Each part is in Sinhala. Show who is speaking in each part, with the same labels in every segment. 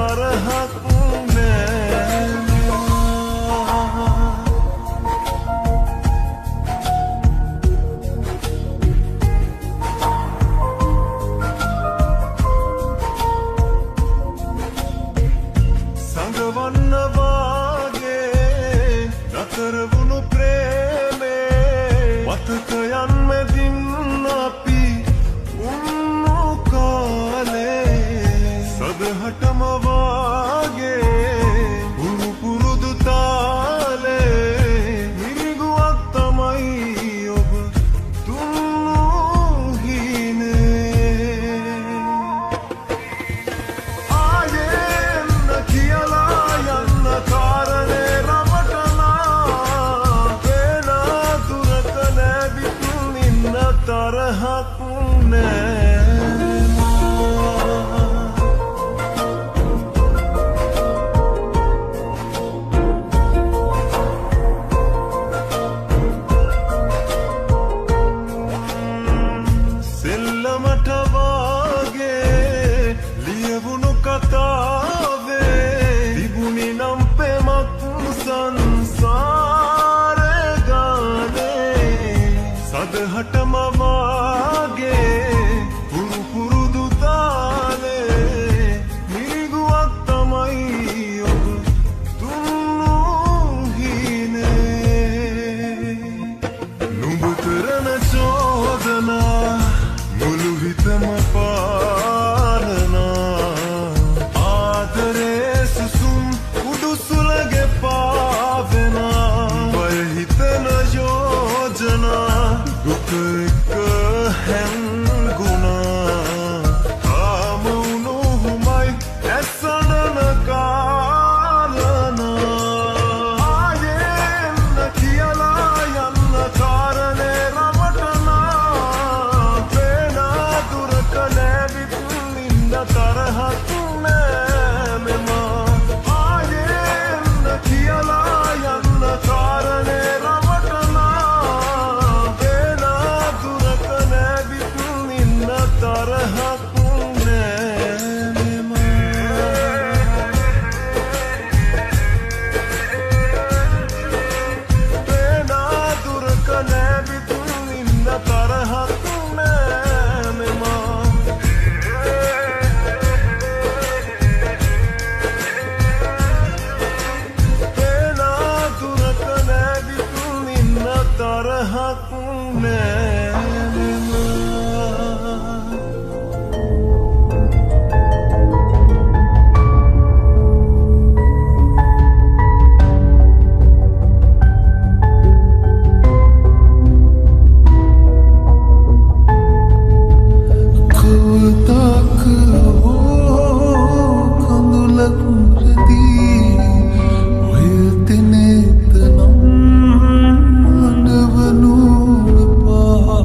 Speaker 1: तरह මතකයන් මැදින් අපි උන්නු කාලේ සදහටම වාගේ පුරු පුරුදු තාලේ මිරිගුවක් තමයි ඔබ දුන්නු හිනේ ආයෙන්න කියලා යන්න කාරණේ රවටනා වෙන දුරක නැවිතුන් ඉන්න තරහක් නෑ සෙල්ලමට වාගේ ලියවුණු කතාවේ තිබුණි නම් පෙමක් සංසාරේ ගානේ සදහටම වාගේ පුරු පුරුදු තාලේ මිරිගුවක් තමයි ඔබ දුන්නු හිනේ නුඹ කරන චෝදනා මුළු හිතම පාලනා ආදරේ සුසුම් උඩුසුලගේ පාවෙනා බය හිතන යෝජනා දුක එක්ක හැංගුණා ආම උණුහුමයි ඇසනන කාලනා ආයෙන්න කියලා යන්න කාරණේ රවටනා වෙන දුරක නැවිතුන් ඉන්න තරහක් නෑ මෙම ආයෙන්න කියලා යන්න කාරණේ රවටනා වෙන දුරක නැවිතුන් ඉන්න තරහක් නෑ මෙම වෙන දුරක නැවිතුන් ඉන්න තරහක් නෑ මෙම වෙන දුරක නැවිතුන් ඉන්න තරහක් නෑ මෙම
Speaker 2: කවදාක කඳුලක් රැදී ඔය තැනෙතනම් අඬවනු එපා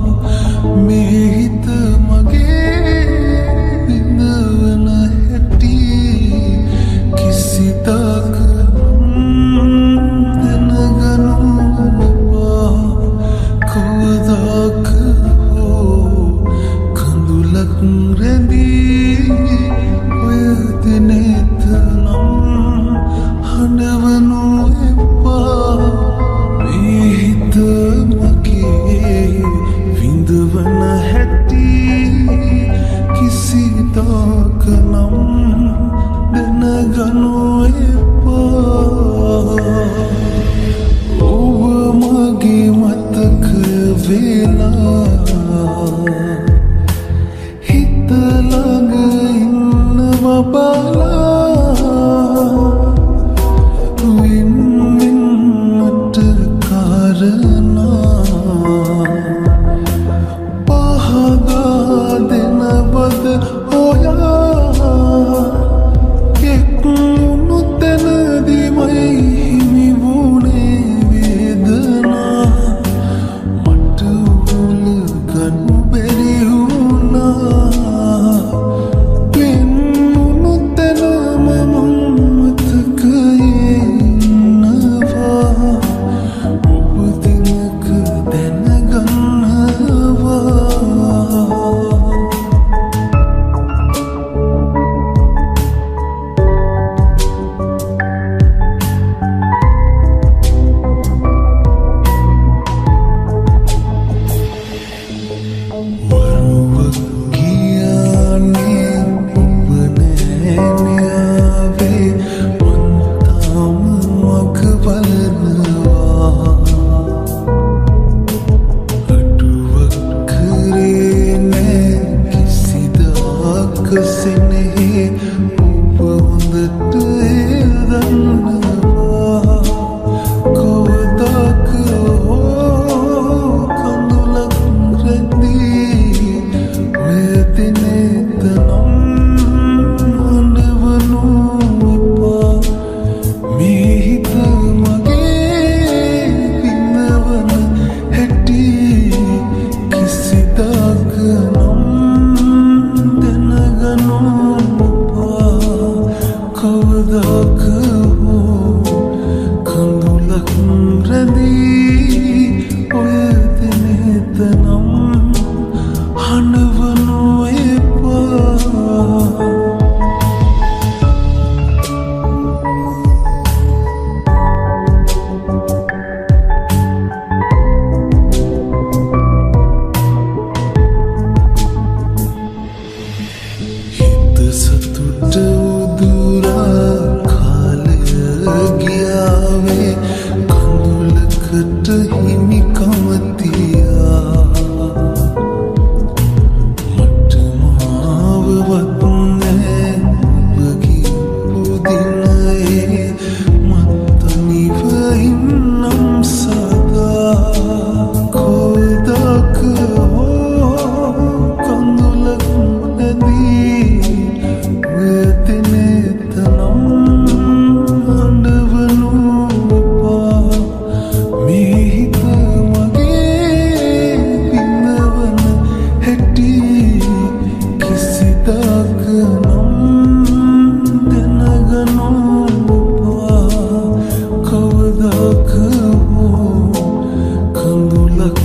Speaker 2: තුලක්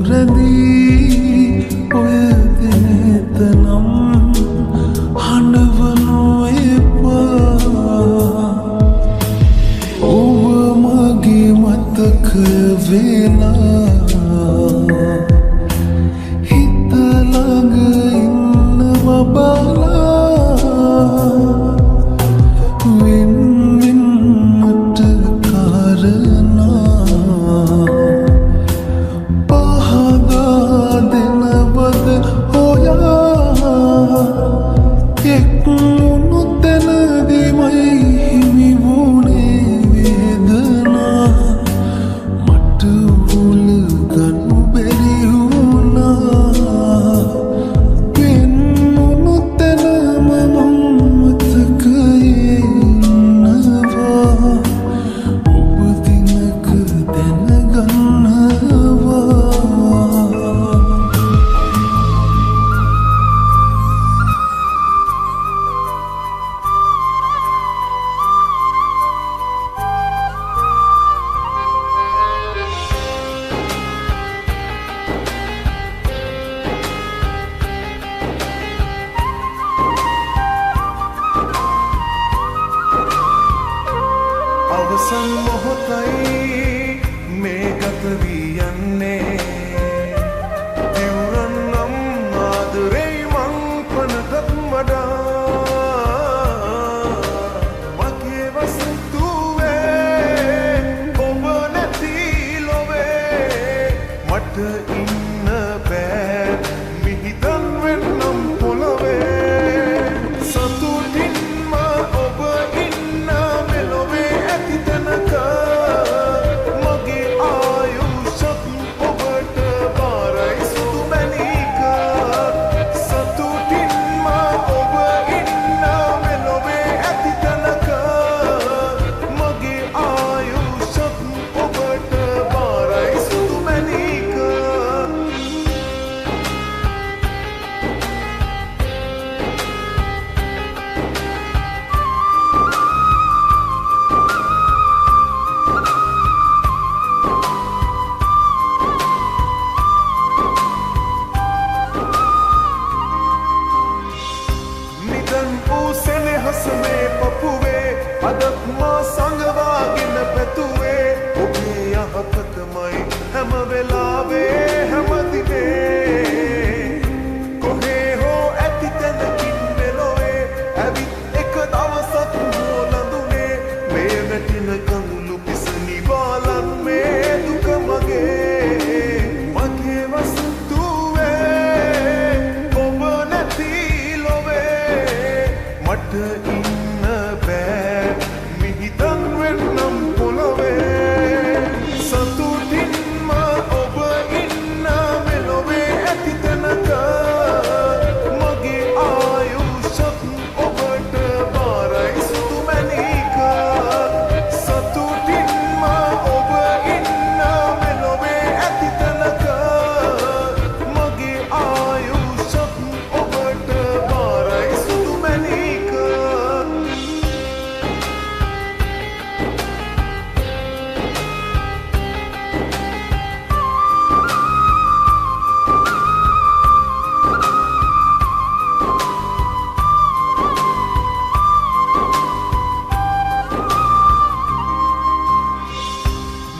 Speaker 2: රැඳී ඔය දෙතනම් හඬවනු එපා ඔබ මගේ මතකය වෙලා හිත ළඟ ඉන්නවා බලා වෙන්වෙන්නට කාරණා පහදා දෙනවද හොයා එක් වුණු තැනදීමයි හිමි වුණේ වේදනා මට උලගනු බැරි වුණා වෙන් වුණු තැනම මම මතකයේ ඉන්නවා ඔබ දිනක දැනගන්නවා
Speaker 1: අවසන් මොහොතයි මේ ගත වී යන්නේ දිවුරන්නම් ආදරේ මං පනතත් වඩා මගේ වසන්තුවේ ඔබ නැති ලොවේ මට ඉන්න බෑ මිහිදන් වෙන්නම් පොළවේ සතුටින්ම ඔබ ඉන්න මෙලොවේ ඇති තැනක මගේ ආයුෂත් ඔබට බාරයි සුදු මැණික සතුටින්ම ඔබ ඉන්න මෙලොවේ ඇති තැනක මගේ ආයුෂත් ඔබට බාරයි සුදු මැණික නිදන් වූ සෙනෙහස මේ පපුවේ අදත් මා සංගවාගෙන පැතුවේ ඔබේ යහපතමයි හැම වෙලාවේ හැමදිනේ කොහේ හෝ ඇති තැනකින් මෙලොවේ ඇවිත් එක දවසක් හෝලඳුනේ මේ වැටින කඳුළු පිසනි බාලන් මේ දුක මගේ මගේ වසන්තුවේ ඔබ නැති ලොවේ මට ඉන්න බෑ මිහිදන් වෙන්නම් පොළවේ සතුටින්ම ඔබ ඉන්න මෙලොවේ ඇති තැනක මගේ ආයුෂත් ඔබට බාරයි සුදු මැණික සතුටින්ම ඔබ ඉන්න මෙලොවේ ඇති තැනක මගේ ආයුෂත් ඔබට බාරයි සුදු මැණික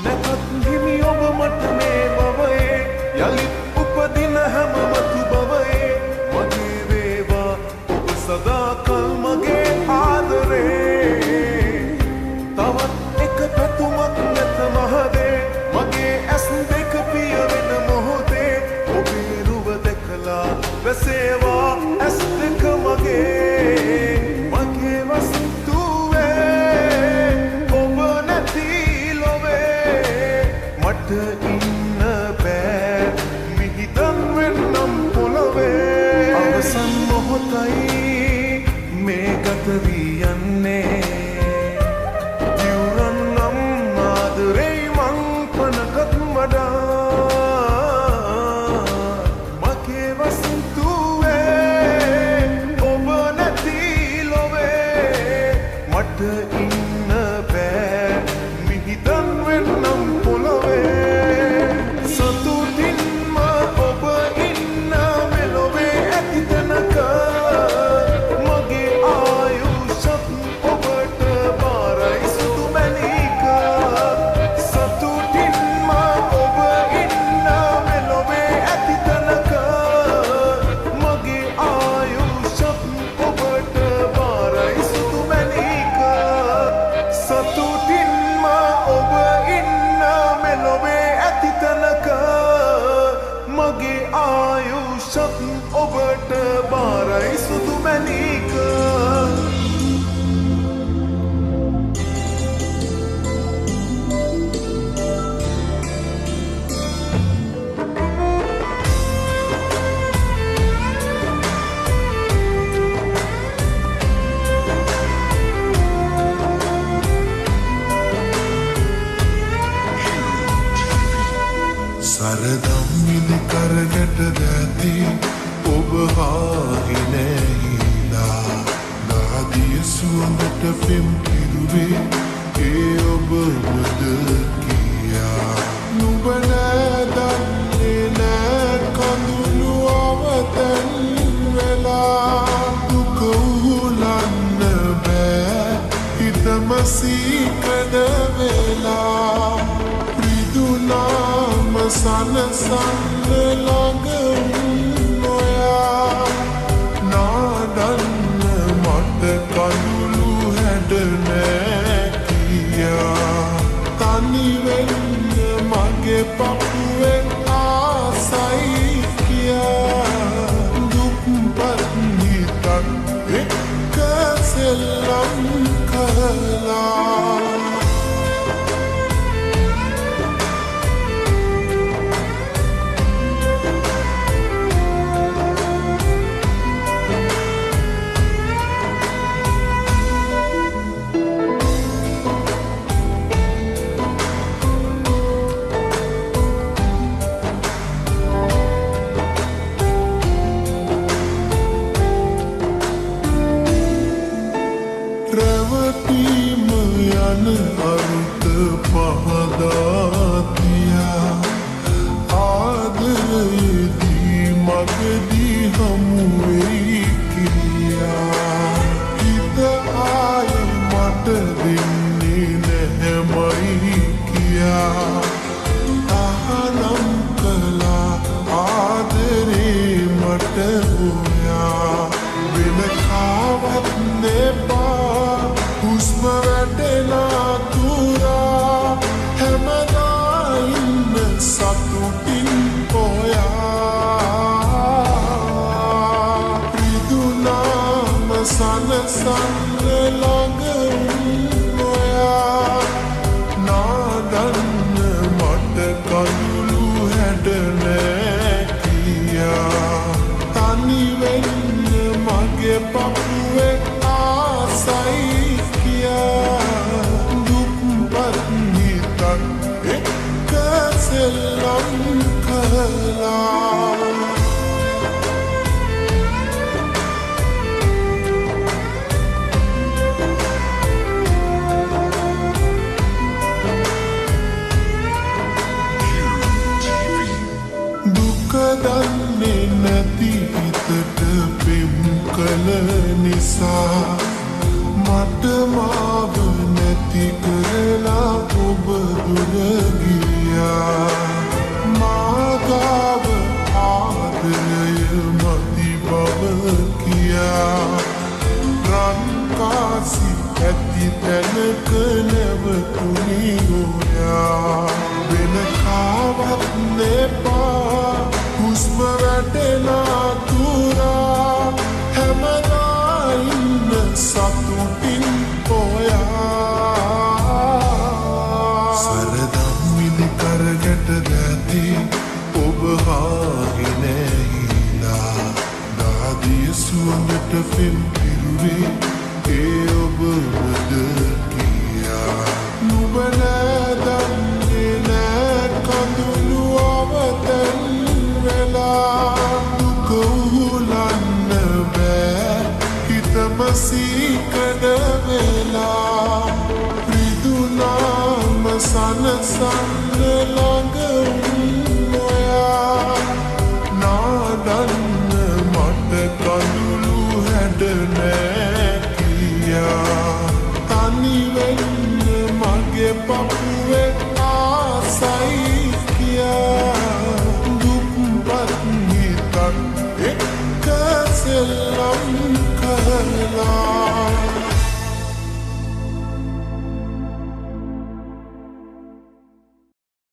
Speaker 1: නැතත් හිමි ඔබ මට මේ බවයේ යළිත් උපදින හැම මතු බවයේ මගේ වේවා ඔබ සදාකල් මගේ ආදරේ තවත් එක පැතුමක් නැත මහදේ මගේ ඇස් දෙක පිය වෙන මොහොතේ ඔබේ රුව දැකලා වැසේවා ඇස් දෙක මගේ මගේ වසන්තුවේ ඔබ නැති ලොවේ මට ඉන්න බෑ ආයුෂත් ඔබට බාරයි සුදු මැණික
Speaker 2: සරදම් විඳි කරගට දැති ඔබ හාහිනැහිලා නාදිය සුවඳට පෙම් කිරුවේ ඒ ඔබමද කියා නුඹ නෑ දන්නේ නෑ කඳුළු අවතැන් වෙලා දුක උහුලන්න බෑ හිතම සීකඩ වෙලා රිදුනාම සනසන්න ළඟ නොයා නාඩන්න මට කඳුළු හැඩ නෑ කියා තනි වෙන්න මගේ පපුවෙන් ආසයි කියා දුක්පත් හිතක් එක්ක සෙල්ලම් කළා රැවටීම යන අරුත පහදාතියා ආදරයේදී මගදී හමුවෙයි කියා හිත ආය මට දෙන්නේ නැහැමයි කියා අහනම් කළා ආදරේ මට හොයා වෙන කාවත් නෙපා හුස්ම වැටෙලා තුරා හැමදා ඉන්න සතුටින් පොයා රිදුනාම සනසන්න ළඟ නොයා නාඩන්න මට කඳුළු හැඩ නෑ කියා තනි වෙන්න මගේ පපුවේ ආසයි දුක්පත් හිතක් එක්ක සෙල්ලම් කළා දුක දන්නේ නැති හිතට පෙම් කළ නිසා මට මාව නැති කරලා ඔබ දුර ගියා මාගාව ආදරය මති බව කියා රන්කාසි ඇති තැනක නැවතුනි ගොයා වෙන කාවත් නෙපා හුස්ම වැටෙලා තුරා හැමදා ඉන්න සතුටින් පොයා සරදම් විඳි කරගට දැති ඔබ හාහිනැහිලා නාදිය සුවඳට පෙම් කිරුවේ ඒ ඔබමද කියා නුඹ නෑ දන්නේ නෑ කඳුළු අවතැන් වෙලා දුක උහුලන්න බෑ හිතම සීකඩ වෙලා රිදුනාම සනසන්න ළඟ නොයා නාඩන්න මට කඳුළු හැඩ නෑ කියා තනි වෙන්න මගේ පපුවේ ආසයි කියා දුක්පත් හිතක් එක්ක සෙල්ලම් කළා